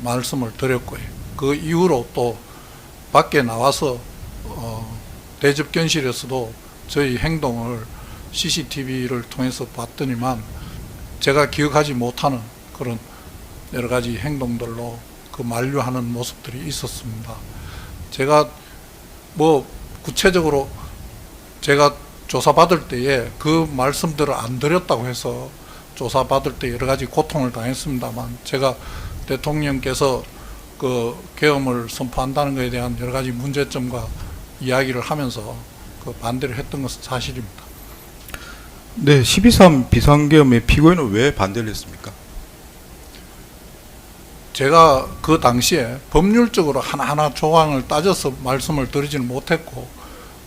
말씀을 드렸고요. 그 이후로 또 밖에 나와서 대접견실에서도 저희 행동을 CCTV를 통해서 봤더니만 제가 기억하지 못하는 그런 여러 가지 행동들로 그 만류하는 모습들이 있었습니다. 제가 뭐 구체적으로 제가 조사받을 때에 그 말씀들을 안 드렸다고 해서 조사받을 때 여러 가지 고통을 당했습니다만, 제가 대통령께서 그 계엄을 선포한다는 것에 대한 여러 가지 문제점과 이야기를 하면서 그 반대를 했던 것은 사실입니다. 네, 12.3 비상계엄의 피고인은 왜 반대를 했습니까? 제가 그 당시에 법률적으로 하나하나 조항을 따져서 말씀을 드리지는 못했고,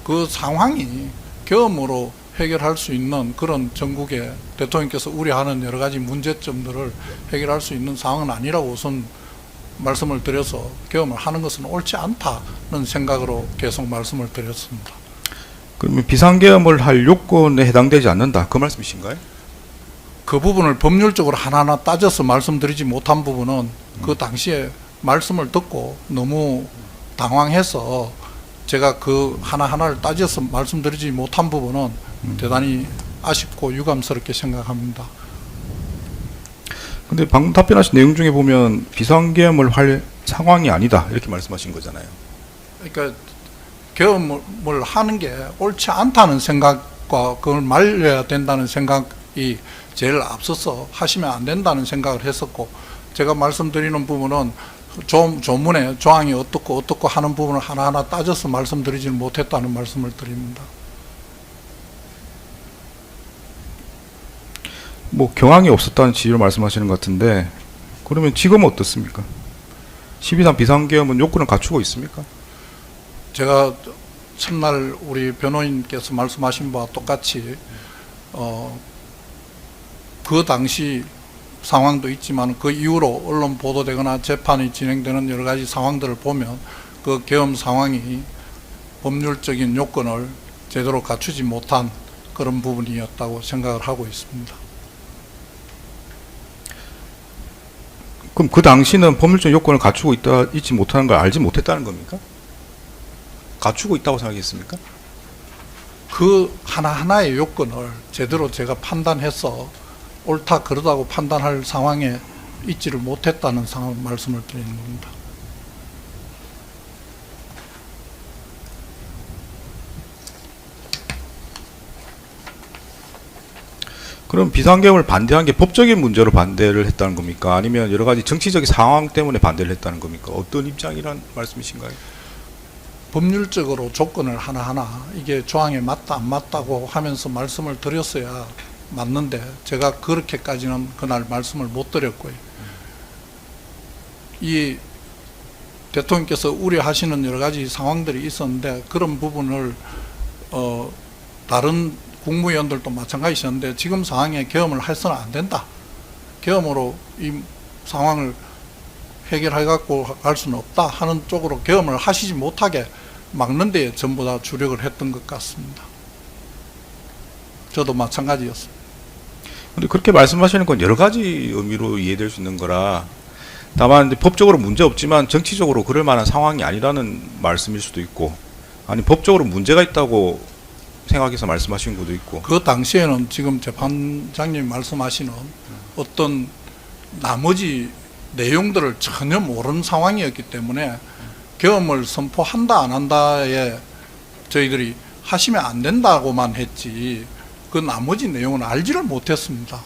그 상황이 계엄으로 해결할 수 있는 그런 전국에 대통령께서 우려하는 여러 가지 문제점들을 해결할 수 있는 상황은 아니라고 우선 말씀을 드려서 계엄을 하는 것은 옳지 않다는 생각으로 계속 말씀을 드렸습니다. 그러면 비상계엄을 할 요건에 해당되지 않는다, 그 말씀이신가요? 그 부분을 법률적으로 하나하나 따져서 말씀드리지 못한 부분은 그 당시에 말씀을 듣고 너무 당황해서 제가 그 하나하나를 따져서 말씀드리지 못한 부분은 대단히 아쉽고 유감스럽게 생각합니다. 근데 방금 답변하신 내용 중에 보면 비상계엄을 할 상황이 아니다, 이렇게 말씀하신 거잖아요. 그러니까 계엄을 하는 게 옳지 않다는 생각과 그걸 말려야 된다는 생각이 제일 앞서서 하시면 안 된다는 생각을 했었고, 제가 말씀드리는 부분은 조문에 조항이 어떻고 하는 부분을 하나하나 따져서 말씀드리지는 못했다는 말씀을 드립니다. 뭐 경황이 없었다는 취지로 말씀하시는 것 같은데, 그러면 지금은 어떻습니까? 12.3 비상계엄은 요건을 갖추고 있습니까? 제가 첫날 우리 변호인께서 말씀하신 바와 똑같이 그 당시 상황도 있지만 그 이후로 언론 보도되거나 재판이 진행되는 여러 가지 상황들을 보면 그 계엄 상황이 법률적인 요건을 제대로 갖추지 못한 그런 부분이었다고 생각을 하고 있습니다. 그럼 그 당시는 법률적 요건을 갖추고 있지 못하는 걸 알지 못했다는 겁니까? 갖추고 있다고 생각했습니까? 그 하나하나의 요건을 제대로 제가 판단해서 옳다 그러다고 판단할 상황에 있지를 못했다는 상황 말씀을 드리는 겁니다. 그럼 비상계엄을 반대한 게 법적인 문제로 반대를 했다는 겁니까? 아니면 여러 가지 정치적인 상황 때문에 반대를 했다는 겁니까? 어떤 입장이란 말씀이신가요? 법률적으로 조건을 하나하나 이게 조항에 맞다 안 맞다고 하면서 말씀을 드렸어야 맞는데, 제가 그렇게까지는 그날 말씀을 못 드렸고요. 이 대통령께서 우려하시는 여러 가지 상황들이 있었는데, 그런 부분을 다른 국무위원들도 마찬가지였는데, 지금 상황에 계엄을 해서는 안 된다, 계엄으로 이 상황을 해결해 갖고 갈 수는 없다 하는 쪽으로 계엄을 하시지 못하게 막는 데에 전부 다 주력을 했던 것 같습니다. 저도 마찬가지였습니다. 근데 그렇게 말씀하시는 건 여러 가지 의미로 이해될 수 있는 거라, 다만 법적으로 문제 없지만 정치적으로 그럴 만한 상황이 아니라는 말씀일 수도 있고, 아니 법적으로 문제가 있다고 생각해서 말씀하신 것도 있고. 그 당시에는 지금 재판장님이 말씀하시는 어떤 나머지 내용들을 전혀 모르는 상황이었기 때문에 계엄을 선포한다 안 한다에 저희들이 하시면 안 된다고만 했지 그 나머지 내용은 알지를 못했습니다.